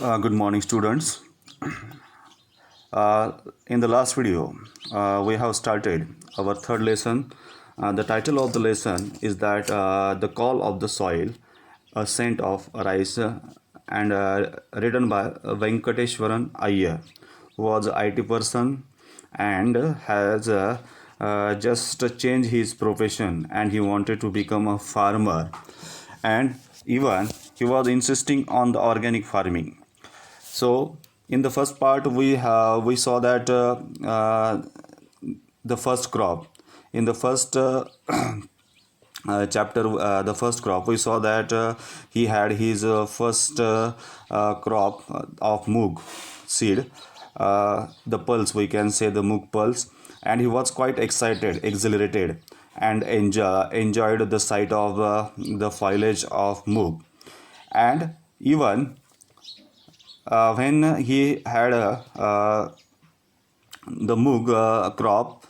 Good morning, students. In the last video, we have started our third lesson. The title of the lesson is that the call of the soil, a scent of rice, and written by Venkateshwaran Iyer, who was an IT person and has just changed his profession, and he wanted to become a farmer, and even he was insisting on the organic farming. So in the first part we saw that the first crop in the first chapter, the first crop, we saw that he had his first crop of moog seed, the pulse, we can say the moog pulse, and he was quite excited, exhilarated, and enjoyed the sight of the foliage of moog. And even when he had the moog crop,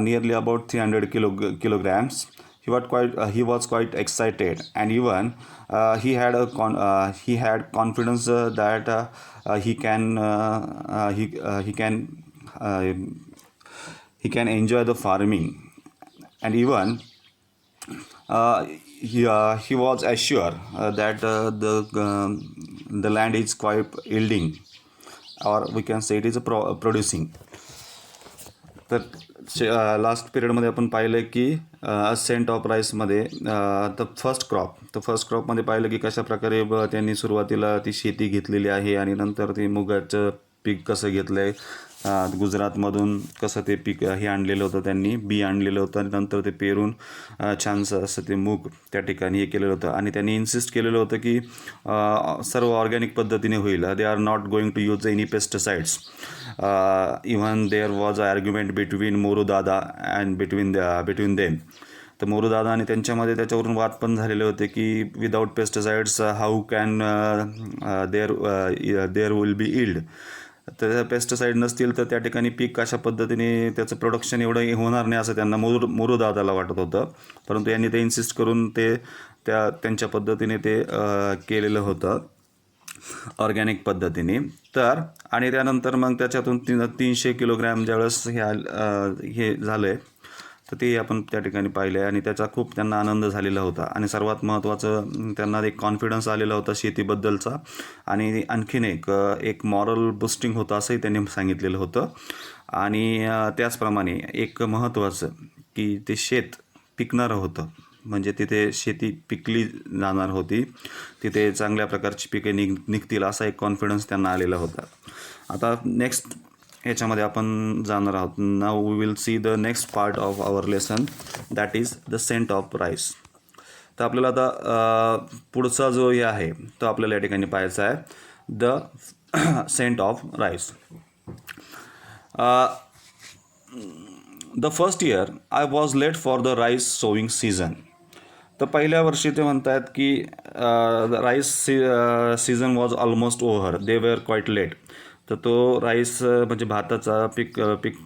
nearly about 300 kilograms, he was quite excited, and even he had confidence that uh, he can enjoy the farming, and even he was assured that the land is quite yielding, or we can say it is producing. तर last पिरियडमध्ये आपण पाहिलं की Saint of राईसमध्ये first क्रॉपमध्ये पाहिलं की कशा प्रकारे त्यांनी सुरुवातीला ती शेती घेतलेली आहे, आणि नंतर ते मुगाचं पीक कसं घेतलं आहे, गुजरातमधून कसं ते पीक हे आणलेलं होतं, त्यांनी बी आणलेलं होतं, आणि नंतर ते पेरून छानसं असं ते मूग त्या ठिकाणी हे केलेलं होतं. आणि त्यांनी इन्सिस्ट केलेलं होतं की सर्व ऑर्गॅनिक पद्धतीने होईल. They are not going to use any pesticides. Even there was a argument between Morudada and between them. तर मोरूदादा आणि त्यांच्यामध्ये त्याच्यावरून वाद पण झालेले होते की without pesticides how can there will be yield. तर पेस्टिसाइड नसतील तर त्या ठिकाणी पीक कशा पद्धतीने त्याचं प्रोडक्शन एवढं होणार नाही असं त्यांना मोरूदादाला वाटत होतं. परंतु यांनी ते इन्सिस्ट करून ते त्यांच्या पद्धतीने ते केलेलं होतं ऑर्गॅनिक पद्धतीने. तर आणि त्यानंतर मग त्याच्यातून 300 किलोग्रॅम ज्यावेळेस हे झालं आहे, तर ते आपण त्या ठिकाणी पाहिलं आहे, आणि त्याचा खूप त्यांना आनंद झालेला होता. आणि सर्वात महत्त्वाचं त्यांना एक कॉन्फिडन्स आलेला होता शेतीबद्दलचा, आणि आणखीन एक मॉरल बुस्टिंग होतं असंही त्यांनी सांगितलेलं होतं. आणि त्याचप्रमाणे एक महत्त्वाचं की ते शेत पिकणारं होतं, म्हणजे तिथे शेती पिकली जाणार होती, तिथे चांगल्या प्रकारची पिके निघतील असा एक कॉन्फिडन्स त्यांना आलेला होता. आता नेक्स्ट ह्याच्यामध्ये आपण जाणार आहोत. Now we will see the next part of our lesson, that is the scent of rice. तर आपल्याला आता पुढचा जो हे आहे तो आपल्याला या ठिकाणी पाहायचा आहे, the scent of rice. The first year I was late for the rice sowing season. तर पहिल्या वर्षी ते म्हणतात की rice season was almost over, they were quite late. तर तो राईस म्हणजे भाताचा पीक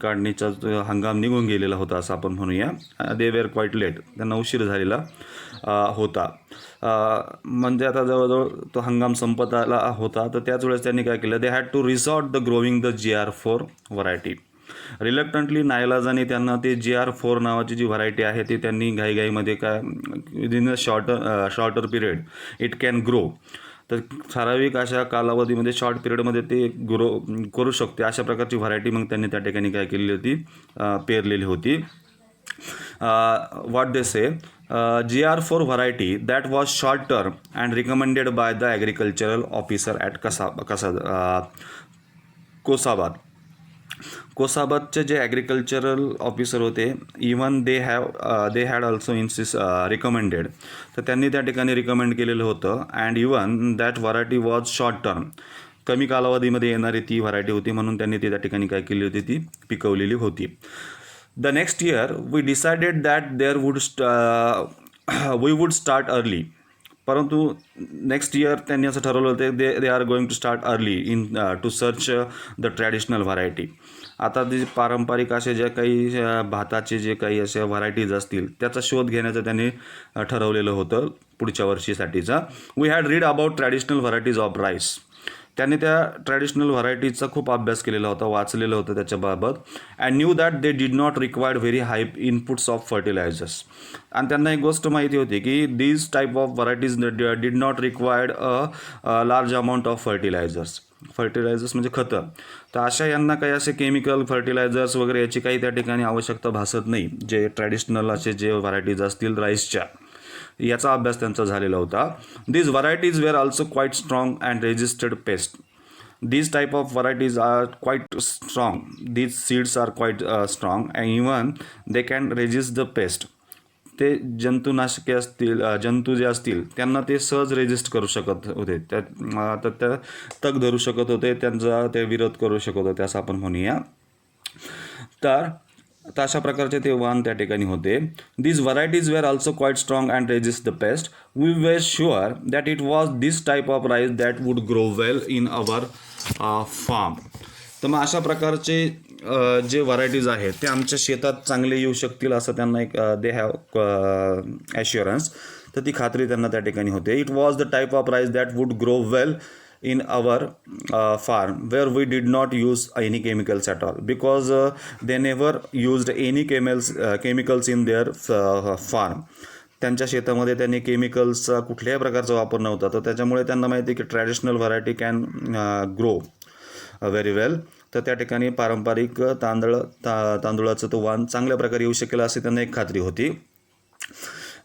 काढणीचा हंगाम निघून गेलेला होता असं आपण म्हणूया. दे वेअर क्वाईट लेट, त्यांना उशीर झालेला होता. म्हणजे आता जवळजवळ तो हंगाम संपत आला होता. तर त्याच वेळेस त्यांनी काय केलं, they had to resort the growing the GR4 variety. Reluctantly नाईलाजाने त्यांना ते GR4 नावाची जी व्हरायटी आहे ती त्यांनी घाईघाईमध्ये काय within a shorter period it can grow. तर ठराविक अशा कालावधीमध्ये शॉर्ट पिरियडमध्ये ते ग्रो करू शकते अशा प्रकारची व्हरायटी मग त्यांनी त्या ठिकाणी काय केलेली होती, पेरलेली होती. what they say, GR4 variety that was short term and recommended by the agricultural officer at कोसाबादचे जे ॲग्रिकल्चरल ऑफिसर होते, even they had also recommended. तर त्यांनी त्या ठिकाणी रिकमेंड केलेलं होतं. And even that variety was short term, कमी कालावधीमध्ये येणारी ती व्हरायटी होती, म्हणून त्यांनी ती त्या ठिकाणी काय केली होती, ती पिकवलेली होती. The next year we decided that we would start early. परंतु नेक्स्ट इयर त्यांनी असं ठरवलं होतं they are going to start early in to search the traditional variety. आता जे पारंपरिक असे जे काही भाताचे जे काही अशा व्हरायटीज असतील त्याचा शोध घेण्याचं त्यांनी ठरवलेलं होतं पुढच्या वर्षीसाठीचा. We had read about traditional varieties of rice. त्यांनी त्या ट्रॅडिशनल व्हरायटीचा खूप अभ्यास केलेला होता, वाचलेलं होतं त्याच्याबाबत. And knew that they did not required very high inputs of fertilizers. आणि त्यांना एक गोष्ट माहिती होती की these type of varieties did not required a large amount of fertilizers म्हणजे खतं. तर अशा यांना काही असे केमिकल फर्टिलायझर्स वगैरे याची काही त्या ठिकाणी आवश्यकता भासत नाही, जे ट्रॅडिशनल असे जे व्हरायटीज असतील राईसच्या, याचा अभ्यास त्यांचा झालेला होता. These varieties were also quite strong and resisted pest. These type of varieties are quite strong. These seeds are quite strong and even they can resist the pest. ते जंतुनाशके असतील, जंतू जे असतील त्यांना ते सहज रेजिस्ट करू शकत होते, तर त्या तग धरू शकत होते, त्यांचा ते विरोध करू शकत होते असं आपण म्हणूया. तर अशा प्रकारचे ते वाण त्या ठिकाणी होते. These varieties were also quite strong and resist the pest. We were sure that it was this type of rice that would grow well in our farm. तर मग अशा प्रकारचे जे व्हरायटीज आहेत ते आमच्या शेतात चांगले येऊ शकतील असं त्यांना एक दे हॅव ॲश्युरन्स. तर ती खात्री त्यांना त्या ठिकाणी होते. It was the type of rice that would grow well in our farm where we did not use any chemicals at all, because they never used any chemicals in their farm. त्यांच्या शेतामध्ये त्यांनी केमिकल्सचा कुठल्याही प्रकारचा वापर नव्हता. तर त्याच्यामुळे त्यांना माहिती आहे की traditional variety can grow very well. तर त्या ठिकाणी पारंपरिक तांदूळाचं तो वाण चांगल्या प्रकारे येऊ शकेल अशी त्यांना एक खात्री होती.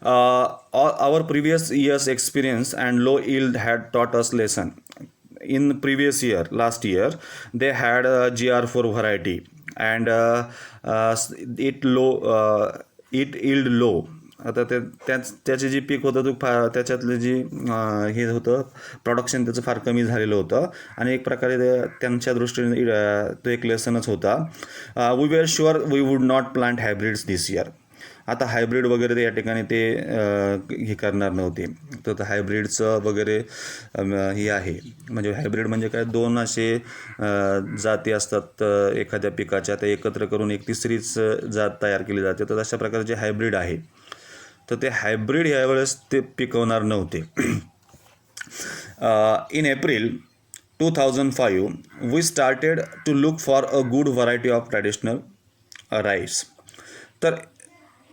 Our previous year's experience and low yield had taught us lesson. In previous year, last year, they had a GR4 variety and it yield low. आता त्याचे जे पीक होतं त्याच्यातलं जी हे होतं प्रोडक्शन त्याचं फार कमी झालेलं होतं आणि एक प्रकारे त्यांच्या दृष्टीने तो एक लेसनच होता. We were sure we would not plant hybrids this year. आता हायब्रिड वगैरे या ठिकाणी ते हे करणार नव्हते. तर हायब्रिडचं वगैरे हे आहे, म्हणजे हायब्रिड म्हणजे काय, दोन असे जाती असतात एखाद्या पिकाच्या, त्या एकत्र करून एक तिसरीच जात तयार केली जाते. तर अशा प्रकारे जे हायब्रिड आहे तर ते हायब्रिड यावेळेस ते पिकवणार नव्हते. In April 2005 we started to look for a good variety of traditional rice. तर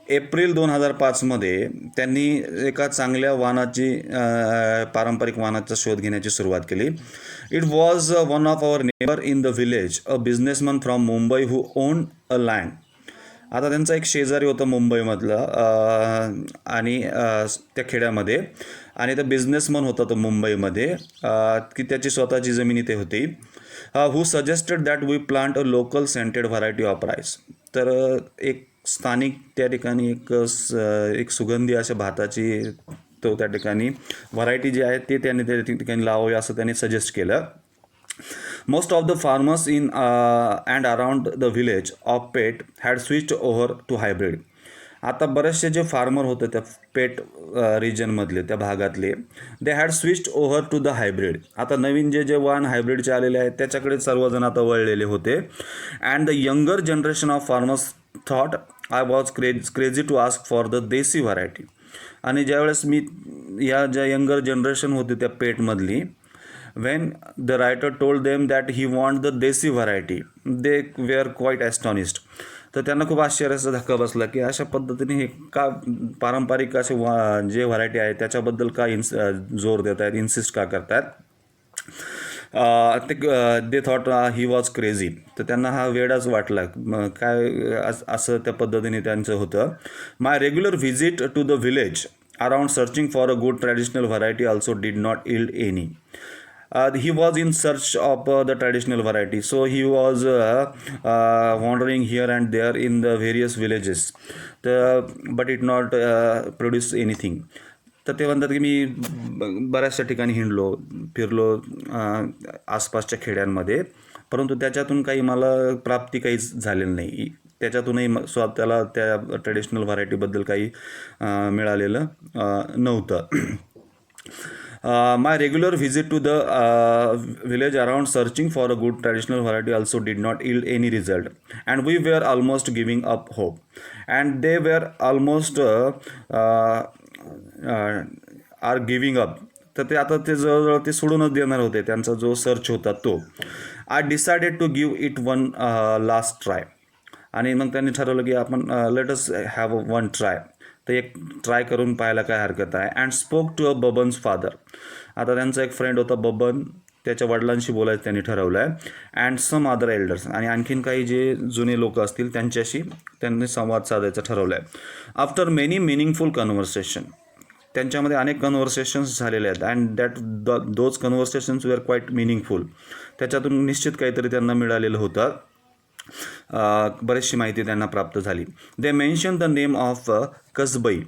एप्रिल 2005मध्ये त्यांनी एका चांगल्या वाणाची पारंपरिक वाणाचा शोध घेण्याची सुरुवात केली. It was one of our neighbour in the village, a businessman from Mumbai who own a land. आता त्यांचा एक शेजारी होता मुंबईमधलं आणि त्या खेड्यामध्ये, आणि तो बिझनेसमन होता तो मुंबईमध्ये की त्याची स्वतःची जमीन इथे होती. Who suggested that we plant a local scented variety of rice. तर एक स्थानिक त्या ठिकाणी एक सुगंधी अशा भाताची तो त्या ठिकाणी व्हरायटी जी आहे ते त्यांनी त्या ठिकाणी लावावी असं त्यांनी सजेस्ट केलं. Most of the farmers in and around the village of Pet had switched over to hybrid. आता बरेचसे जे फार्मर होते त्या पेट रिजनमधले, त्या भागातले, they had switched over to the hybrid. आता नवीन जे वाण हायब्रिडचे आलेले आहेत त्याच्याकडे सर्वजण आता वळलेले होते. And the younger generation of farmers thought I was crazy to ask for the desi variety. आणि ज्यावेळेस मी या ज्या यंगर जनरेशन होती त्या पेटमधली, when the writer told them that he want the desi variety, they were quite astonished. तर त्यांना खूप आश्चर्याचा धक्का बसला की अशा पद्धतीने हे का पारंपरिक असे जे व्हरायटी आहे त्याच्याबद्दल का जोर देत आहेत, इन्सिस्ट का करतात. They thought he was crazy. तर त्यांना हा वेडाच वाटला, काय असं त्या पद्धतीने त्यांचं होतं. My regular visit to the village around searching for a good traditional variety also did not yield any. He was in search of the traditional variety, so he was wandering here and there in the various villages, but it not produce anything. तर ते म्हणतात की मी बऱ्याचशा ठिकाणी हिंडलो फिरलो आसपासच्या खेड्यांमध्ये, परंतु त्याच्यातून काही मला प्राप्ती काहीच झालेली नाही. त्याच्यातूनही स्वतःला त्या ट्रेडिशनल व्हरायटीबद्दल काही मिळालेलं नव्हतं. My regular visit to the village around searching for a good traditional variety also did not yield any result, and we were almost giving up hope. And they were almost are giving up. तर ते आता ते जवळजवळ ते सोडूनच देणार होते, त्यांचा जो सर्च होता तो. I decided to give it one last try. आणि मग त्यांनी ठरवलं की आपण let us have one try, तर एक ट्राय करून पाहायला काय हरकत आहे. And spoke to a Baban's father. आता त्यांचा एक फ्रेंड होता बबन, त्याच्या वडिलांशी बोलायचं त्यांनी ठरवलं आहे. अँड सम अदर एल्डर्स, आणि आणखीन काही जे जुने लोक असतील त्यांच्याशी त्यांनी संवाद साधायचं ठरवलं आहे. आफ्टर मेनी मिनिंगफुल कन्व्हर्सेशन, त्यांच्यामध्ये अनेक कन्व्हर्सेशन्स झालेले आहेत. And those conversations were quite meaningful. त्याच्यातून निश्चित काहीतरी त्यांना मिळालेलं होतं, बरीचशी माहिती त्यांना प्राप्त झाली. They mention the name of Kasbai.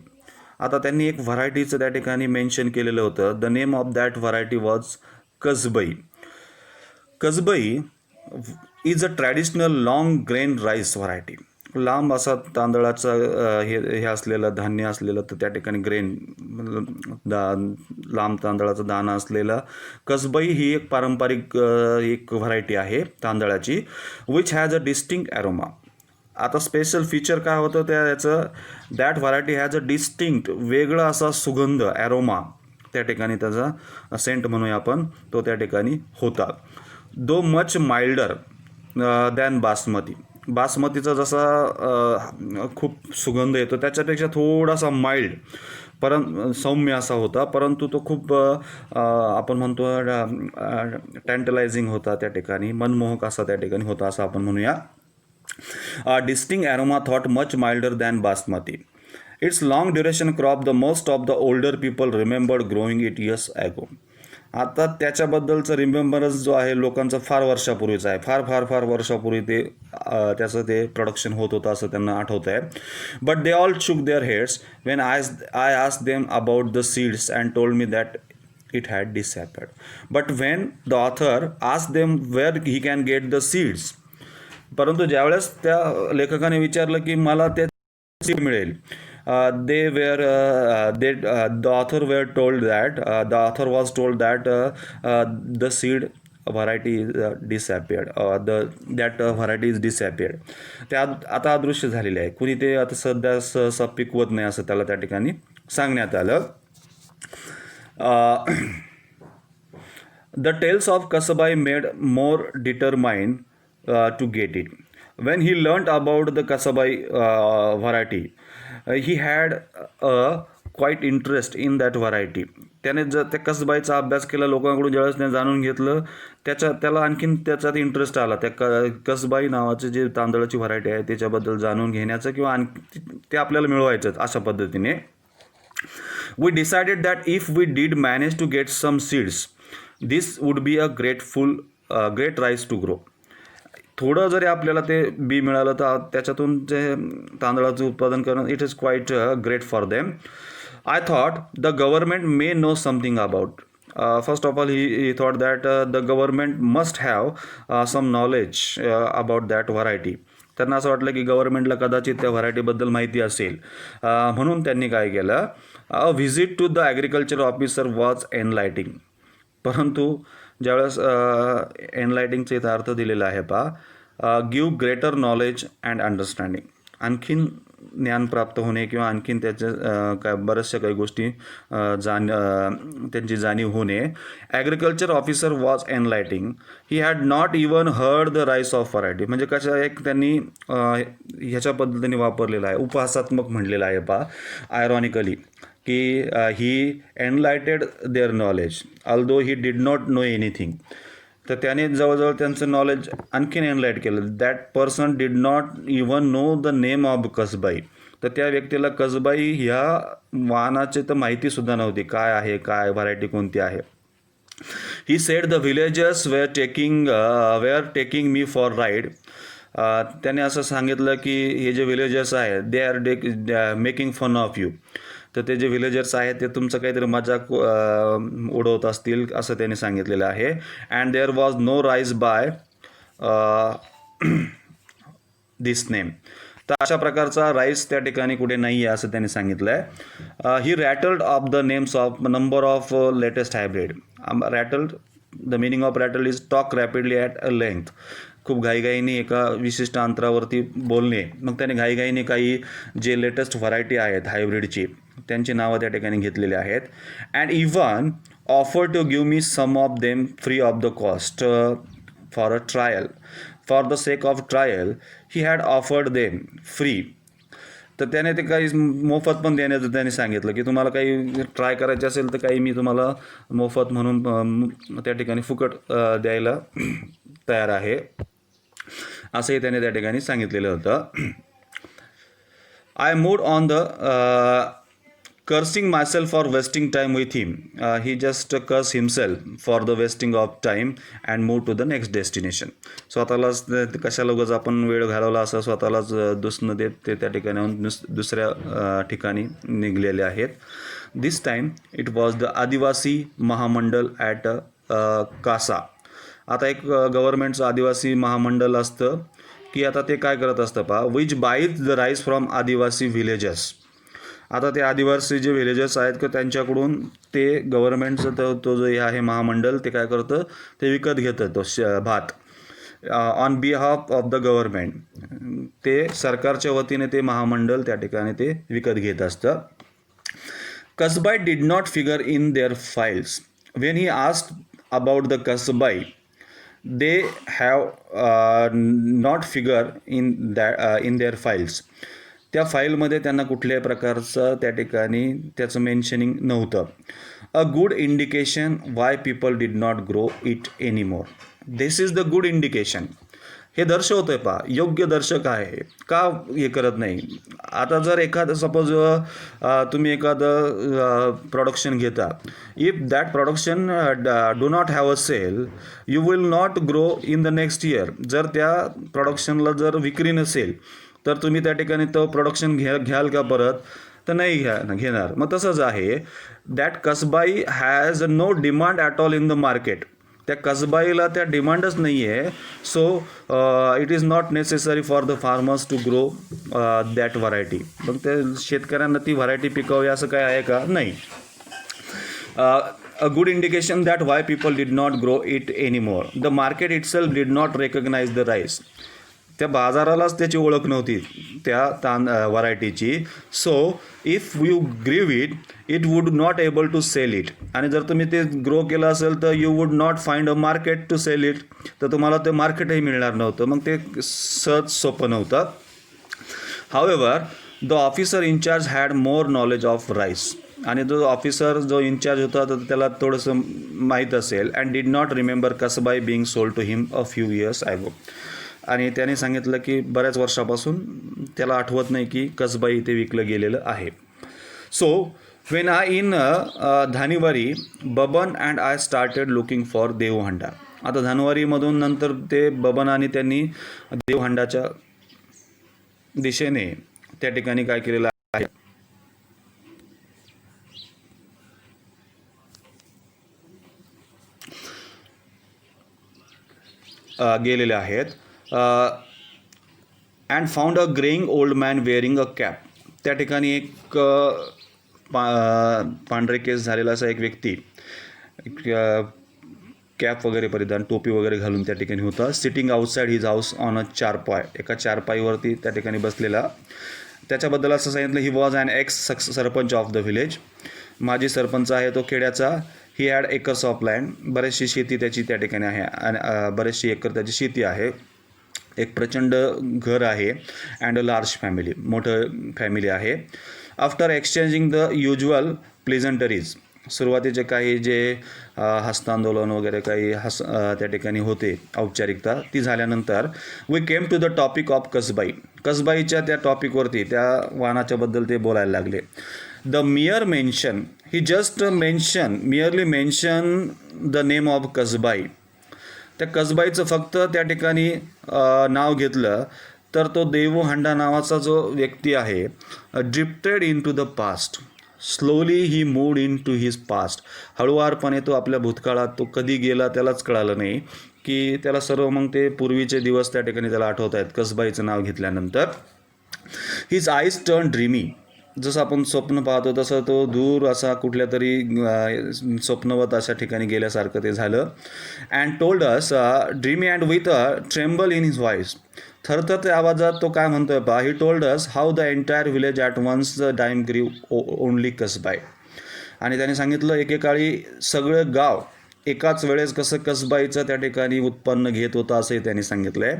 आता त्यांनी एक व्हरायटीचं त्या ठिकाणी मेन्शन केलेलं होतं. The name of that variety was Kasbai. Kasbai is a traditional long grain rice variety. लांब असा तांदळाचं हे असलेलं धान्य असलेलं, तर त्या ठिकाणी ग्रेन लांब तांदळाचं दाणं असलेलं कसबई ही एक पारंपरिक एक व्हरायटी आहे तांदळाची. Which has a distinct aroma. आता स्पेशल फीचर काय होतं त्याचं, that variety has a distinct, वेगळा असा सुगंध, ॲरोमा त्या ठिकाणी त्याचा सेंट म्हणूया आपण, तो त्या ठिकाणी होता. दो मच माइल्डर दॅन बासमती. बासमतीचा जसा खूप सुगंध येतो त्याच्यापेक्षा थोडासा माइल्ड, सौम्य असा होता, परंतु तो खूप आपण म्हणतो टँटलायझिंग होता त्या ठिकाणी, मनमोहक असा त्या ठिकाणी होता असं आपण म्हणूया. Distinct aroma thought much milder than basmati. It's long duration crop the most of the older people remembered growing it years ago. आता त्याच्याबद्दलचं रिमेंबरन्स जो आहे लोकांचं फार वर्षापूर्वीचं आहे, फार फार फार वर्षापूर्वी त्याचं ते प्रोडक्शन होत होतं असं त्यांना आठवतं आहे. But they all shook their heads when I asked them about the seeds and told me that it had disappeared. But when the author asked them where he can get the seeds, परंतु ज्यावेळेस त्या लेखकाने विचारलं की मला ते seed मिळेल, the author were told that the author was told that the seed variety disappeared, that variety is disappeared. त्या आता अदृश्य झालेले आहे, कुणी ते आता सध्या सहसा पिकवत नाही असं त्याला त्या ठिकाणी सांगण्यात आलं. The tales of Kasabai made more determined to get it. When he learnt about the Kasabai variety, he had a quite interest in that variety. त्याने जर त्या कसबाईचा अभ्यास केला, लोकांकडून ज्यावेळेस त्याने जाणून घेतलं, त्याला आणखीन त्याच्यात इंटरेस्ट आला. त्या कसबाई नावाचे जे तांदळाची व्हरायटी आहे त्याच्याबद्दल जाणून घेण्याचं किंवा ते आपल्याला मिळवायचं अशा पद्धतीने. We decided that if we did manage to get some seeds, this would be a great rice to grow. थोडं जरी आपल्याला ते बी मिळालं तर त्याच्यातून जे तांदळाचं उत्पादन करणं, it is quite great for them. I thought the government may know something about. First of all he thought that the government must have some knowledge about that variety. त्यांना असं वाटलं की गव्हर्नमेंटला कदाचित त्या व्हरायटीबद्दल माहिती असेल, म्हणून त्यांनी काय केलं, a visit to the agriculture officer was enlightening. परंतु ज्यावेळेस एनलाइटिंगचा इथं अर्थ दिलेला आहे पहा, give greater knowledge and understanding, आणखीन ज्ञान प्राप्त होणे किंवा आणखीन त्याच्या बऱ्याचशा काही गोष्टी त्यांची जाणीव होणे. Agriculture officer was enlightening. He had not even heard the rice of variety. म्हणजे कशा एक त्यांनी ह्याच्या पद्धतीने वापरलेला आहे, उपहासात्मक म्हणलेलं आहे पहा, आयरॉनिकली, की he enlightened their knowledge although he did not know anything. तर त्याने जवळजवळ त्यांचं नॉलेज आणखीन एनलाइट केलं. That person did not even know the name of Kasbai. तर त्या व्यक्तीला कसबाई ह्या वाहनाची तर माहितीसुद्धा नव्हती, काय आहे, काय व्हरायटी कोणती आहे. He said the villagers were taking me for ride. त्याने असं सांगितलं की हे जे व्हिलेजर्स आहेत they are making fun of you. तर ते जे व्हिलेजर्स आहेत ते तुमचं काहीतरी मजाक उडवत असतील असं त्यांनी सांगितलेलं आहे. And there was no rice by this name. तर अशा प्रकारचा राईस त्या ठिकाणी कुठे नाही आहे असं त्यांनी सांगितलं आहे. He rattled off the names of number of latest hybrid. Rattled, the meaning of rattled is talk rapidly at a length. खूप घाईघाईने एका विशिष्ट अंतरावरती बोलणे. मग त्याने घाईघाईने काही जे लेटेस्ट व्हरायटी आहेत हायब्रिडची त्यांची नावं त्या ठिकाणी घेतलेली आहेत. And even offered to give me some of them free of the cost for a trial. For the sake of trial, he had offered them free. तर त्याने ते काही मोफत पण देण्याचं त्याने सांगितलं की तुम्हाला काही ट्राय करायचे असेल तर काही मी तुम्हाला मोफत म्हणून त्या ठिकाणी फुकट द्यायला तयार आहे, असंही त्याने त्या ठिकाणी सांगितलेलं होतं. I moved on the cursing myself for wasting time with him. He just cursed himself for the wasting of time and moved to the next destination. स्वतःलाच कशाला उगाच आपण वेळ घालवला असं स्वतःलाच दुसणं देत ते त्या ठिकाणी दुसऱ्या ठिकाणी निघलेले आहेत. दिस टाईम इट वॉज द आदिवासी महामंडल ॲट कासा. आता एक गव्हर्नमेंटचं आदिवासी महामंडळ असतं की आता ते काय करत असतं पहा, विच बाईज द राईस फ्रॉम आदिवासी व्हिलेजेस. आता ते आदिवासी जे व्हिलेजेस आहेत की त्यांच्याकडून ते गव्हर्नमेंटचं तो जो हे आहे महामंडळ ते काय करतं, ते विकत घेतं तो भात on behalf of the government. ते सरकारच्या वतीने ते महामंडळ त्या ठिकाणी ते विकत घेत असतं. Kasbai did not figure in their files. When he asked about the Kasbai they have not figure in their files. त्या फाईलमध्ये त्यांना कुठल्याही प्रकारचं त्या ठिकाणी त्याचं मेन्शनिंग नव्हतं. A good indication Y people did not grow it anymore. This is the good indication. हे दर्शवतं आहे पहा, योग्य दर्शक आहे का हे करत नाही. आता जर एखादं सपोज तुम्ही एखादं प्रोडक्शन घेता, if that production do not have a sale you will not grow in the next year. जर त्या प्रोडक्शनला जर विक्री नसेल तर तुम्ही त्या ठिकाणी तो प्रोडक्शन घ्याल का परत, तर नाही घेणार. मग तसंच आहे, that Kasbai has no demand at all in the market. त्या कसबाईला त्या डिमांडच नाही आहे. So it is not necessary for the farmers to grow that variety. मग त्या शेतकऱ्यांना ती व्हरायटी पिकवावी असं काय आहे का, नाही. A good indication that why people did not grow it anymore. The market itself did not recognize the rice. त्या बाजारालाच त्याची ओळख नव्हती त्या व्हरायटीची. So if you grew it would not able to sell it. आणि जर तुम्ही ते ग्रो केलं असेल तर you would not find a market to sell it. तर तुम्हाला ते मार्केटही मिळणार नव्हतं. मग ते सहज सोपं नव्हतं. However the officer in charge had more knowledge of rice. आणि जो ऑफिसर जो इन्चार्ज होता तर त्याला थोडंसं माहीत असेल. And did not remember Kasbai being sold to him a few years ago. आणि त्याने सांगितलं की बऱ्याच वर्षापासून त्याला आठवत नाही की कसबाई ते विकलं गेलेलं आहे. So when I in Dhaniwari Baban and I started looking for Devhanda. आता धानवारीमधून नंतर ते बबन आणि त्यांनी देवहंडाच्या दिशेने त्या ठिकाणी काय केलेलं आहे, गेलेले आहेत. And found a greying old man wearing a cap. त्या ठिकाणी एक पांढरे केस झालेला असा एक व्यक्ती कॅप वगैरे परिधान, टोपी वगैरे घालून त्या ठिकाणी होता. Sitting outside his house on a charpai. एका चारपाईवरती त्या ठिकाणी बसलेला. त्याच्याबद्दल असं सांगितलं, he was an ex sarpanch of the village. माजी सरपंच आहे तो खेड्याचा. He had acres of land. बरीचशी शेती त्याची त्या ठिकाणी आहे आणि बरेचशी एकर त्याची शेती आहे. एक प्रचंड घर आहे. And a large family. मोठं फॅमिली आहे. After exchanging the usual pleasantries. सुरुवातीचे काही जे हस्तांदोलन वगैरे काही त्या ठिकाणी होते औपचारिकता, ती झाल्यानंतर we came to the topic of Kasbai. कसबाईच्या त्या टॉपिकवरती त्या वाहनाच्याबद्दल ते बोलायला लागले. The mere mention, he just merely mention the name of Kasbai. त्या कसबाईचं फक्त त्या ठिकाणी नाव घेतलं तर तो देवहंडा नावाचा जो व्यक्ती आहे, drifted into the past. Slowly he moved into his past. हळुवारपणे तो आपल्या भूतकाळात तो कधी गेला त्यालाच कळालं नाही की त्याला सर्व मग ते पूर्वीचे दिवस त्या ठिकाणी त्याला आठवत आहेत कसबाईचं नाव घेतल्यानंतर. His eyes turn dreamy. जसं आपण स्वप्न पाहतो तसं तो दूर असा कुठल्या तरी स्वप्नवत अशा ठिकाणी गेल्यासारखं ते झालं. And told us dreamy and with a tremble in his voice. थरथरत्या आवाजात तो काय म्हणतोय पहा. He told us how the entire village at once the time grew only Kasbai. आणि त्याने सांगितलं एकेकाळी सगळं गाव एकाच वेळेस कसं कसबाईचं त्या ठिकाणी उत्पन्न घेत होतं असंही त्यांनी सांगितलं आहे.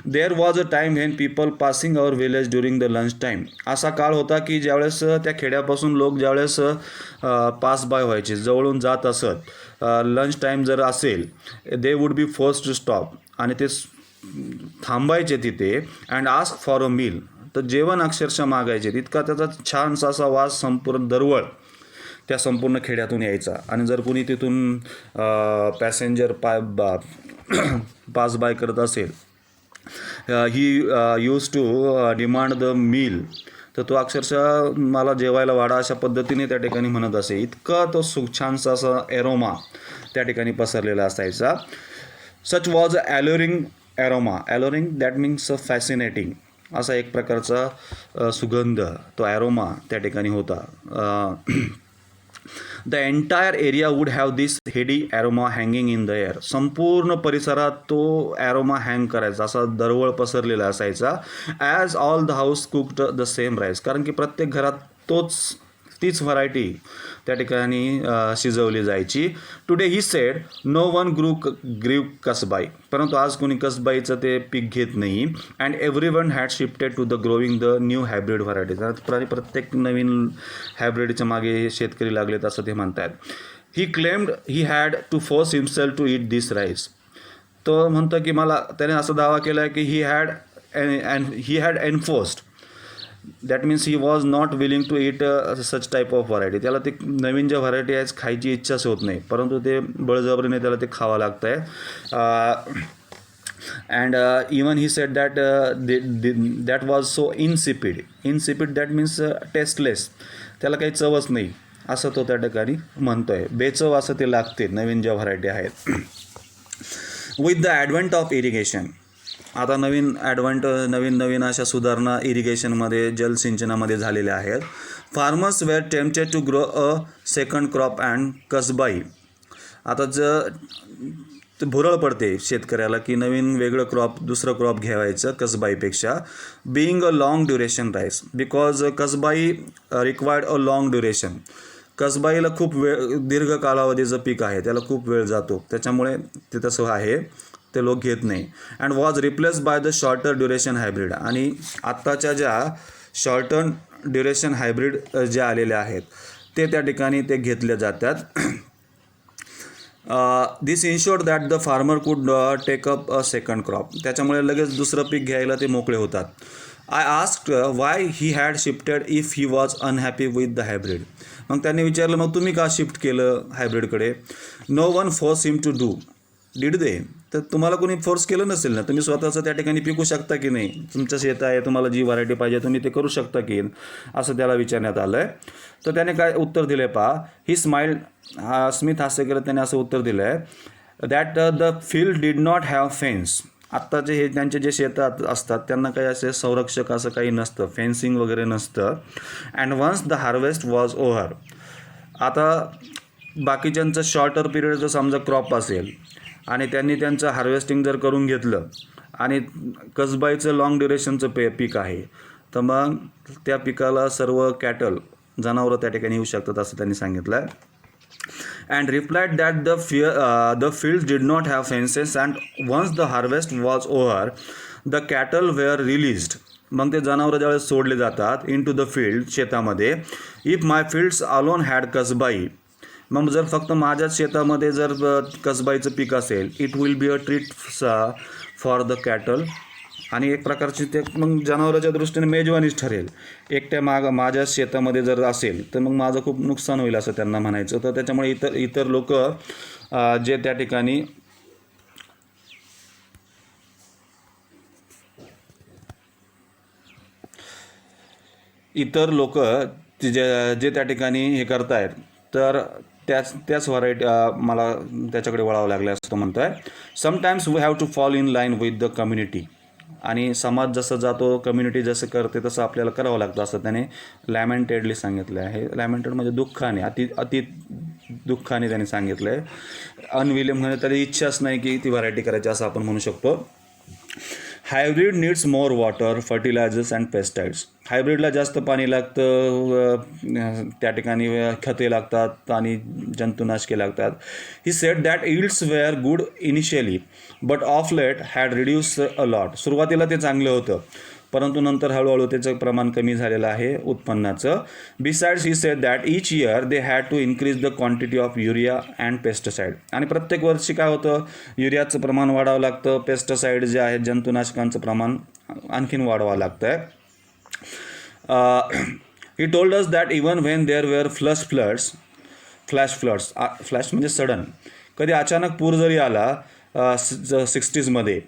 There was a time when people passing our village during the lunch time. असा काळ होता की ज्यावेळेस त्या खेड्यापासून लोक ज्यावेळेस पास बाय व्हायचे, जवळून जात असत, लंच टाईम जर असेल, they would be forced to stop, आणि ते थांबायचे तिथे and ask for a meal. तर जेवण अक्षरशः मागायचे. इतका त्याचा छानसा असा वास संपूर्ण दरवळ त्या संपूर्ण खेड्यातून यायचा. आणि जर कोणी तिथून पॅसेंजर पास बाय करत असेल, he use to demand the meal, तर तो अक्षरशः मला जेवायला वाढा अशा पद्धतीने त्या ठिकाणी म्हणत असे. इतका तो छानसा असा एरोमा त्या ठिकाणी पसरलेला असायचा. Such was a alluring aroma. Alluring that means fascinating. असा एक प्रकारचा सुगंध, तो ॲरोमा त्या ठिकाणी होता. The entire area would have this heady aroma hanging in the air. संपूर्ण परिसरात तो ॲरोमा हँग करायचा, असा दरवळ पसरलेला असायचा. As all the house cooked the same rice. कारण की प्रत्येक घरात तीच व्हरायटी त्या ठिकाणी शिजवली जायची. Today he said no one grew Kasbai. परंतु आज कोणी कसबाईचं ते पीक घेत नाही. And every one had shifted to the growing the new hybrid varieties. प्रत्येक नवीन हायब्रिडच्या मागे शेतकरी लागलेत असं ते म्हणतात. He claimed he had to force himself to eat this rice. तो म्हणतो की त्याने असा दावा केला आहे की he had enforced. That means he was not willing to eat such type of variety. त्याला ते नवीन ज्या व्हरायटी आहेत खायची इच्छाच होत नाही, परंतु ते बळजबरीने त्याला ते खावं लागतं आहे. And even he said that was so insipid. Insipid that means tasteless. त्याला काही चवच नाही असं तो त्या ठिकाणी म्हणतो आहे. बेचव असं ते लागते नवीन ज्या व्हरायटी आहेत. With the advent of irrigation. आता नवीन अशा सुधारणा इरिगेशनमध्ये, जलसिंचनामध्ये झालेल्या आहेत. Farmers were tempted to grow a second crop and Kasbai. आता भुरळ पडते शेतकऱ्याला की नवीन वेगळं दुसरं क्रॉप घ्यायचं कसबाईपेक्षा. Being a long duration rice because Kasbai required a long duration. कसबाईला खूप दीर्घ कालावधीचं पीक आहे, त्याला खूप वेळ जातो, त्याच्यामुळे ते तसं आहे, ते लोक घेत नाही. And was replace by the shorter duration hybrid. आणि आत्ताच्या ज्या शॉर्टर ड्युरेशन हायब्रिड ज्या आलेल्या आहेत ते त्या ठिकाणी ते घेतले जातात. This insured that the farmer could take up a second crop. त्याच्यामुळे लगेच दुसरं पीक घ्यायला ते मोकळे होतात. I asked why he had shifted if he was unhappy with the hybrid. मग त्यांनी विचारलं, मग तुम्ही का शिफ्ट केलं हायब्रिडकडे? No one force him to do did they. तर तुम्हाला कोणी फोर्स केलं नसेल ना, तुम्ही स्वतःचं त्या ठिकाणी पिकू शकता की नाही, तुमचं शेत आहे, तुम्हाला जी व्हरायटी पाहिजे तुम्ही ते करू शकता की, असं त्याला विचारण्यात आलं आहे. तर त्याने काय उत्तर दिलं आहे पहा. ही स्माइल्ड. स्मिथ हास्य केलं, त्याने असं उत्तर दिलं आहे that the field did not have fence. आत्ताचे त्यांचे जे शेतात असतात त्यांना काही असे संरक्षक असं काही नसतं, फेन्सिंग वगैरे नसतं. And once the harvest was over. आता बाकीच्यांचं शॉर्टर पिरियड जर समजा क्रॉप असेल आणि त्यांनी त्यांचं हार्वेस्टिंग जर करून घेतलं आणि कसबाईचं लाँग ड्युरेशनचं पीक आहे, तर मग त्या पिकाला सर्व जनावरं त्या ठिकाणी येऊ शकतात असं त्यांनी सांगितलं आहे. And replied that the fields did not have fences and once the harvest was over the cattle were released. मग ते जनावरं ज्यावेळेस सोडले जातात इन टू द फील्ड, शेतामध्ये. If my fields alone had Kasbai. मग जर फक्त माझ्याच शेतामध्ये जर कसबाईचं पीक असेल, it will be a treat for the cattle. आणि एक प्रकारची ते मग जनावरांच्या दृष्टीने मेजवानीच ठरेल. एकट्या माझ्या शेतामध्ये जर असेल तर मग माझं खूप नुकसान होईल असं त्यांना म्हणायचं. तर त्याच्यामुळे इतर लोक जे त्या ठिकाणी जे त्या ठिकाणी हे करतायत, तर त्याच व्हरायटी मला त्याच्याकडे वळावं लागलं असं तो म्हणतो आहे. Sometimes we have to fall in line with the community. आणि समाज जसं जातो, कम्युनिटी जसं करते तसं आपल्याला करावं लागतं असं त्याने लॅमेंटेडली सांगितलं आहे. लॅमेंटेड म्हणजे दुःखाने, अति दुःखाने त्याने सांगितलं आहे. अनविलियम म्हणजे त्याला इच्छाच नाही की ती व्हरायटी करायची असं आपण म्हणू शकतो. Hybrid needs more water, fertilizers and pesticides. हायब्रीडला जास्त पाणी लागतं, त्या ठिकाणी खते लागतात आणि जंतुनाशके लागतात. He said that yields were good initially but of late had reduce a lot. सुरुवातीला ते चांगलं होतं, परंतु नंतर हळूहळू त्याचं प्रमाण कमी झालेलं आहे उत्पन्नाचं. Besides he said that each year they had to increase the quantity of urea and pesticide. आणि प्रत्येक वर्षी काय होतं, युरियाचं प्रमाण वाढावं लागतं, पेस्टिसाईड जे आहेत जंतुनाशकांचं प्रमाण आणखीन वाढवावं लागतं आहे. He told us that even when there were flash म्हणजे सडन, कधी अचानक पूर जरी आला 60sमध्ये,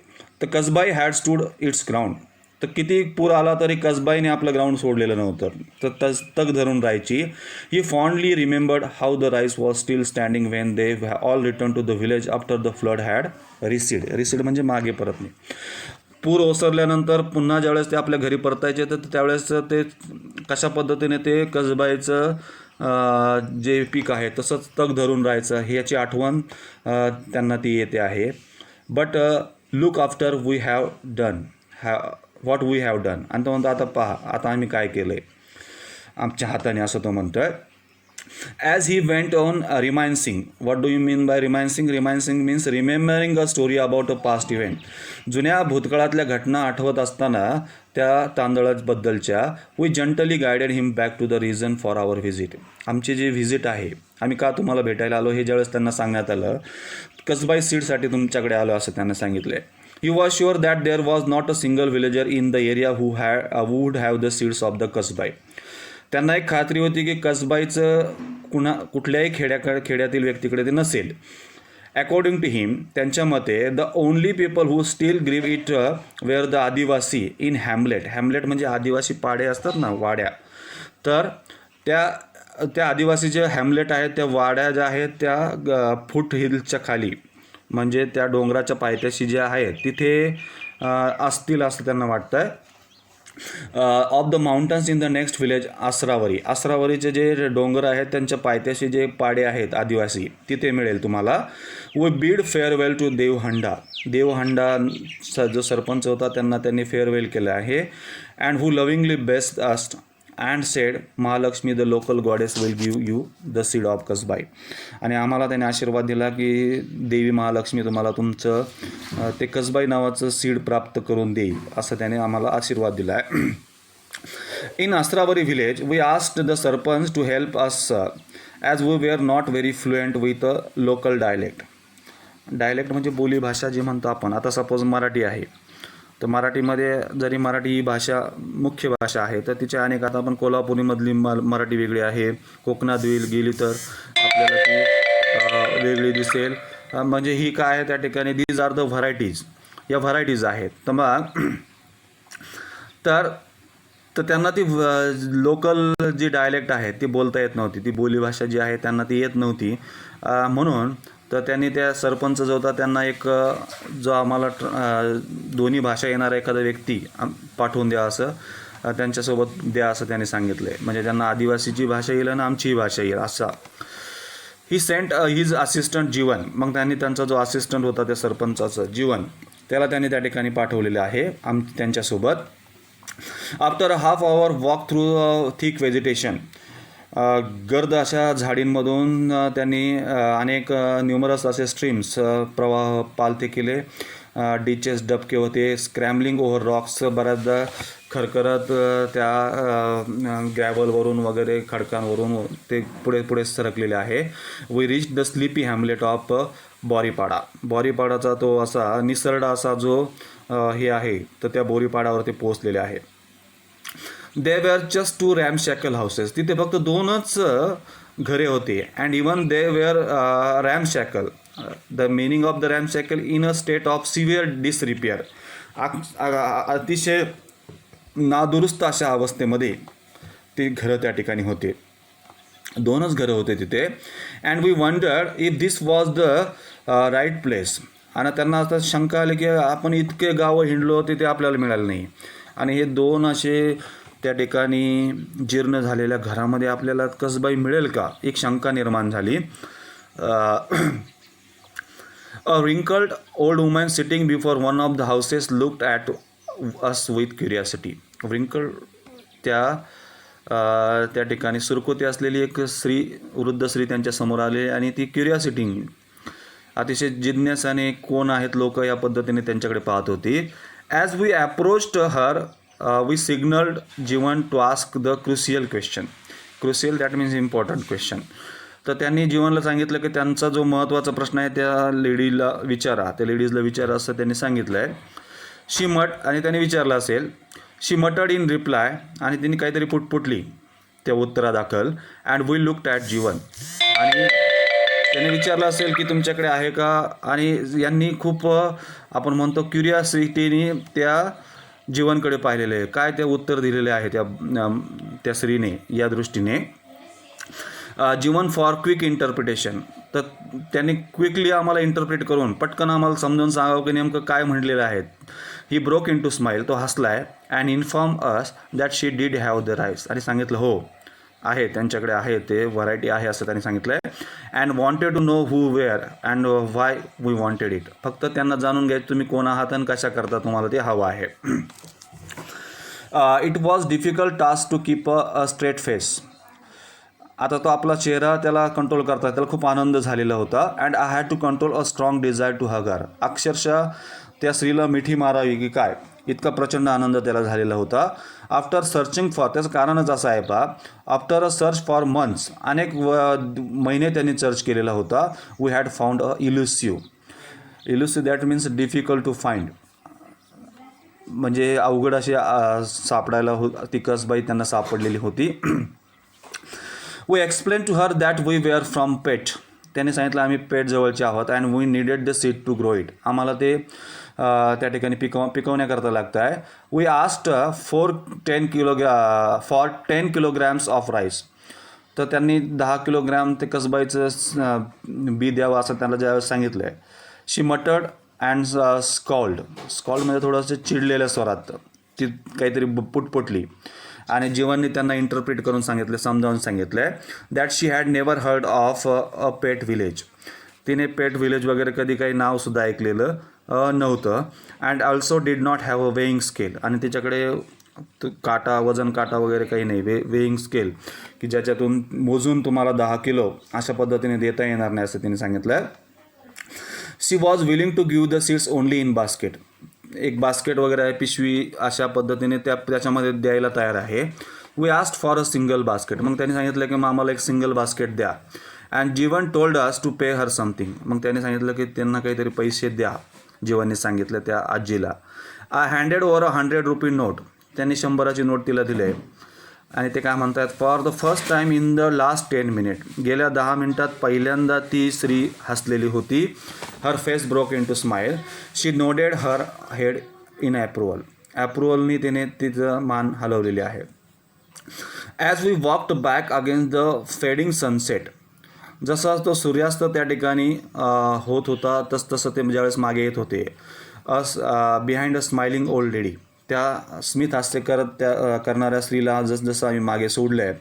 तर Kasbai had stood its ground. तर किती पूर आला तरी कसबाईने आपलं ग्राउंड सोडलेलं नव्हतं, तर तग धरून राहायची. He fondly remembered how the rice was still standing when they all return to the village after the flood had recede म्हणजे मागे परतणे. पूर ओसरल्यानंतर पुन्हा ज्यावेळेस ते आपल्या घरी परतायचे तर त्यावेळेस ते कशा पद्धतीने ते कसबाईचं जे पीक आहे तसंच तग धरून राहायचं ह्याची आठवण त्यांना ती येते आहे. But look after we have done what we have done. आणि तो म्हणतो आता पहा आता आम्ही काय केलं आहे आमच्या हाताने, असं तो म्हणतो आहे. As he went on reminiscing. What do you mean by reminiscing? Reminiscing means remembering a story about a past event. जुन्या भूतकाळातल्या घटना आठवत असताना त्या तांदळाबद्दलच्या. We gently guided him back to the reason for our visit. आमची जी visit आहे, आम्ही का तुम्हाला भेटायला आलो हे ज्यावेळेस त्यांना सांगण्यात आलं, कसबाई सीडसाठी तुमच्याकडे आलो असं त्यांना सांगितलं आहे. He was sure that there was not a single villager in the area who would have the seeds of the कसबाई. त्यांना एक खात्री होती की कसबाईचं कुठल्याही खेड्यातील व्यक्तीकडे ते नसेल. अकॉर्डिंग टू हिम, त्यांच्या मते, the only people who steel ग्रीव इट वेअर द आदिवासी इन हॅमलेट. हॅमलेट म्हणजे आदिवासी पाडे असतात ना, वाड्या. तर त्या आदिवासी जे हॅमलेट आहेत त्या वाड्या ज्या आहेत त्या फूट हिलच्या खाली म्हणजे त्या डोंगराच्या पायथ्याशी जे आहे तिथे असतील असं त्यांना वाटतं आहे. Of the mountains in the next village Asarawari. आसरावरीचे जे डोंगर आहेत त्यांच्या पायथ्याशी जे पाडे आहेत आदिवासी तिथे मिळेल तुम्हाला. We bid farewell to Devhanda. Devhanda जो सरपंच होता त्यांनी फेअरवेल केलं आहे. And who lovingly blessed us and said Mahalakshmi the local goddess will give you the seed of Kasbai. आणि आम्हाला त्याने आशीर्वाद दिला की देवी महालक्ष्मी तुम्हाला तुमचं ते कसबाई नावाचं सीड प्राप्त करून देईल असं त्याने आम्हाला आशीर्वाद दिला आहे. In Asarawari village we asked the sarpanch to help us as we were not very fluent with a local dialect. Dialect म्हणजे बोलीभाषा जी म्हणतो आपण. आता सपोज मराठी आहे तर मराठीमध्ये जरी मराठी ही भाषा मुख्य भाषा आहे तर तिच्या अनेक, आता आपण कोल्हापुरीमधली मराठी वेगळी आहे, कोकणात गेली तर आपल्याला ती वेगळी दिसेल. म्हणजे ही काय आहे त्या ठिकाणी दीज आर द व्हरायटीज, या व्हरायटीज आहेत. तर मग तर त्यांना ती लोकल जी डायलेक्ट आहे ती बोलता येत नव्हती, ती बोलीभाषा जी आहे त्यांना ती येत नव्हती. म्हणून तर त्यांनी त्या सरपंच जो होता त्यांना एक जो आम्हाला दोन्ही भाषा येणारा एखादा व्यक्ती पाठवून द्या असं त्यांच्यासोबत द्या असं त्यांनी सांगितलं आहे. म्हणजे त्यांना आदिवासीची भाषा येईल आणि आमचीही भाषा येईल असा. ही सेंट हिज असिस्टंट जीवन. मग त्यांनी त्यांचा जो असिस्टंट होता त्या सरपंचाचं जीवन त्याला त्यांनी त्या ठिकाणी पाठवलेलं आहे त्यांच्यासोबत. After a half hour walk through thick vegetation. गर्द अशा झाडींमधून त्यांनी अनेक न्यूमरस असे स्ट्रीम्स प्रवाह पालथे केले. डिचेस डबके होते. स्क्रॅम्बलिंग ओव्हर रॉक्स, बऱ्याचदा खरखरत त्या ग्रॅव्हलवरून वगैरे खडकांवरून ते पुढे सरकलेले आहे. We reach the sleepy hamlet of Boripada. बोरीपाडाचा तो असा निसरडा असा जो हे आहे तर त्या बोरीपाडावर ते पोहोचलेले आहे. They were just two ramshackle houses. तिथे फक्त 2च घरे होती. And even they were ramshackle. The meaning of the ramshackle in a state of severe disrepair. अतिशय नादुरुस्त अशा अवस्थेमध्ये ती घरं त्या ठिकाणी होते. 2च घरं होते तिथे. And we wondered if this was the right place. आणि त्यांना आता शंका आली की आपण इतके गावं हिंडलो तिथे आपल्याला मिळालं नाही आणि हे 2 असे त्या ठिकाणी जीर्ण झालेल्या घरामध्ये आपल्याला कसबाई मिळेल का, एक शंका निर्माण झाली. A wrinkled old woman sitting before one of the houses looked at us with curiosity. Wrinkle त्या ठिकाणी सुरकुती असलेली एक वृद्ध स्त्री त्यांच्या समोर आली आणि ती क्युरियासिटी, अतिशय जिज्ञासाने कोण आहेत लोक या पद्धतीने त्यांच्याकडे पाहत होती. As we approached her we signalled Jeevan to ask the crucial question. Crucial that means important question. तर त्यांनी जीवनला सांगितलं की त्यांचा जो महत्त्वाचा प्रश्न आहे त्या लेडीला विचारा, त्या लेडीजला विचारा असं त्यांनी सांगितलं आहे. आणि त्यांनी विचारलं असेल. शी मटड इन रिप्लाय, आणि तिने काहीतरी पुटपुटली त्या उत्तरादाखल. अँड वी लुक्ड ॲट जीवन, आणि त्याने विचारलं असेल की तुमच्याकडे आहे का, आणि यांनी खूप आपण म्हणतो क्युरियासिटीने त्या जीवनकडे पाहिलेलं आहे. काय ते उत्तर दिलेले आहे त्या स्त्रीने या दृष्टीने. जीवन फॉर क्विक इंटरप्रिटेशन, तर त्यांनी क्विकली आम्हाला इंटरप्रिट करून पटकन आम्हाला समजून सांगावं की नेमकं काय म्हटलेलं आहे. He broke into smile, तो हसलाय. And inform us that she did have the rice, आणि सांगितलं हो आहे त्यांच्याकडे आहे, ते व्हरायटी आहे असं त्यांनी सांगितलं आहे. And wanted to know who were and why we wanted it, फक्त त्यांना जाणून घ्यायचं तुम्ही कोण आहात आणि कशा करता तुम्हाला ते हवं आहे. It was difficult task to keep a straight face. आता तो आपला चेहरा त्याला कंट्रोल करता, त्याला खूप आनंद झालेला होता. And I had to control a strong desire to hug her, अक्षरशः त्या स्त्रीला मिठी मारावी की काय, इतका प्रचंड आनंद त्याला झालेला होता. आफ्टर सर्चिंग फॉर, त्याचं कारणच असं आहे पहा, after a search for months, अनेक महिने त्यांनी सर्च केलेला होता. We had found a elusive that means difficult to find, म्हणजे अवघड अशी सापडायला ती कसबाई त्यांना सापडलेली होती. We explain to her that we were from Peth, त्यांनी सांगितलं आम्ही पेट जवळचे आहोत. And we needed the seed to grow it, आम्हाला ते त्या ठिकाणी पिकवण्याकरता लागतं आहे. We asked for 10 kilograms of rice, तर त्यांनी 10 किलोग्रॅम ते कसबाईचं बी द्यावं असं त्यांना ज्यावेळेस सांगितलं आहे. शी मटड अँड स्कॉल्ड म्हणजे थोडंसं चिडलेल्या स्वरात ती काहीतरी पुटपुटली, आणि जीवनने त्यांना इंटरप्रिट करून समजावून सांगितलं आहे. That she had never heard of a Pet village, तिने पेट विलेज वगैरे कधी काही नावसुद्धा ऐकलेलं नव्हतं. And also did not have a weighing scale, आणि तिच्याकडे वजन काटा वगैरे काही नाही, वेईंग स्केल की ज्याच्यातून मोजून तुम्हाला 10 किलो अशा पद्धतीने देता येणार नाही असं तिने सांगितलं आहे. She was willing to give the seeds only in basket, एक बास्केट वगैरे आहे, पिशवी अशा पद्धतीने त्याच्यामध्ये द्यायला तयार आहे. We asked for a single basket, मग त्यांनी सांगितलं की मग आम्हाला एक सिंगल बास्केट द्या. And Jeevan told us to pay her something, मग त्यांनी सांगितलं की त्यांना काहीतरी पैसे द्या. जीवनने सांगितलं त्या आजीला. I handed over 100 rupee note, त्यांनी 100ची नोट तिला दिले. आणि ते काय म्हणतात, for the first time in the last 10 minute, गेल्या 10 मिनिटात पहिल्यांदा ती स्त्री हसलेली होती. Her face broke into smile. She nodded her head in अप्रुव्हलनी तिने तिचं मान हलवलेली आहे. As we walked back against the fading sunset, जसा तो सूर्यास्त त्या ठिकाणी होत होता तसं ते ज्यावेळेस मागे येत होते. Behind a smiling old lady, त्या स्मित हास्य करणाऱ्या स्त्रीला जसं आम्ही मागे सोडलं आहे.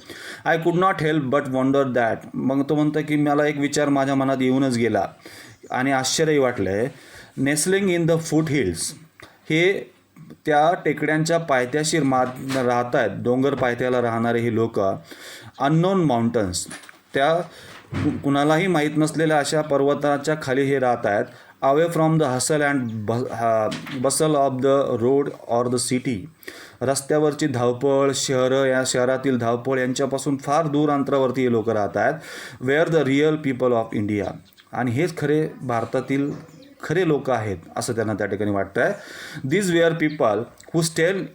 I could not help but wonder that, मग तो म्हणतो की मला एक विचार माझ्या मनात येऊनच गेला आणि आश्चर्यही वाटलं आहे. नेस्लिंग इन द फूट हिल्स, हे त्या टेकड्यांच्या पायथ्याशी राहत आहेत, डोंगर पायथ्याला राहणारे हे लोक. अननोन माउंटन्स, त्या कुणालाही माहीत नसलेल्या अशा पर्वताच्या खाली हे राहत आहेत. Away from the hustle and bustle of the road or the city, रस्त्यावरची धावपळ, या शहरातील धावपळ यांच्यापासून फार दूर अंतरावरती हे लोक राहत आहेत. Were the real people of India, आणि हेच खरे भारतातील खरे लोक आहेत असं त्यांना त्या ठिकाणी वाटतं आहे. दिस wear people who still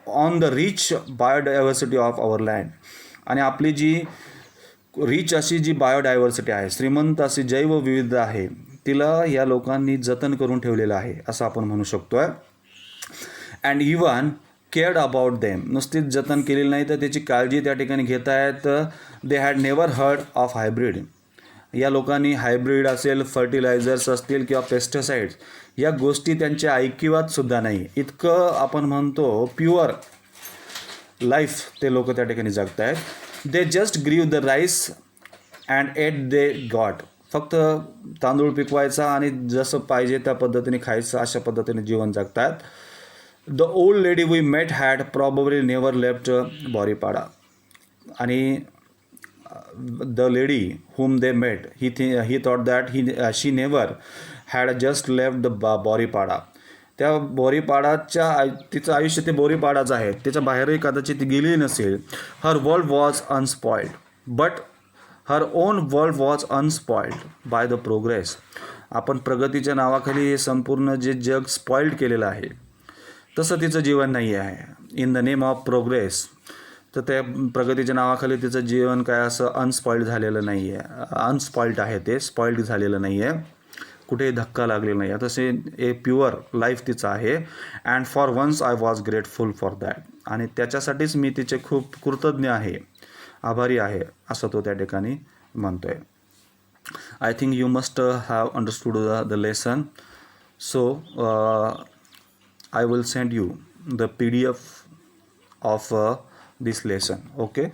on the rich biodiversity of our land, आणि आपली जी रिच अशी जी बायोडायव्हर्सिटी आहे, श्रीमंत अशी जैवविविधता आहे, तिला या लोकांनी जतन करून ठेवलेलं आहे असं आपण म्हणू शकतो आहे. And even cared about them, नुसतीच जतन केलेली नाही तर त्याची काळजी त्या ठिकाणी घेत आहेत. They had never heard of hybrid, या लोकांनी हायब्रिड असेल, फर्टिलायझर्स असतील किंवा पेस्टिसाइड्स या गोष्टी त्यांच्या ऐकिवातसुद्धा नाही. इतकं आपण म्हणतो प्युअर लाईफ ते लोक त्या ठिकाणी जगत आहेत. They just grew the rice and ate they got, फक्त तांदूळ पिकवायचा आणि जसं पाहिजे त्या पद्धतीने खायचं अशा पद्धतीने जीवन जगतात. The old lady we met had probably never left Boripada. आणि the lady whom they met, he thought that she never had just left the बॉरीपाडा. त्या बोरीपाडाच्या तिचं आयुष्य ते बोरीपाडाच आहे, त्याच्या बाहेरही कदाचित ती गेली नसेल. Her world was unspoiled, but her own world was unspoiled by the progress. आपण प्रगतीच्या नावाखाली हे संपूर्ण जे जग स्पॉइल्ड केलेलं आहे तसं तिचं जीवन नाही आहे. In the name of progress, तर त्या प्रगतीच्या नावाखाली तिचं जीवन काय असं अनस्पॉइल्ड झालेलं नाही आहे. अनस्पॉइल्ड आहे, ते स्पॉइल्ड झालेलं नाही आहे, कुठेही धक्का लागलेला नाही आहे. तसे ए प्युअर लाईफ तिचं आहे. And for once I was grateful for that. आणि त्याच्यासाठीच मी तिचे खूप कृतज्ञ आहे, आभारी आहे, असं तो त्या ठिकाणी म्हणतो आहे. I think you must have understood the lesson. So I will send you the PDF of this lesson. Okay.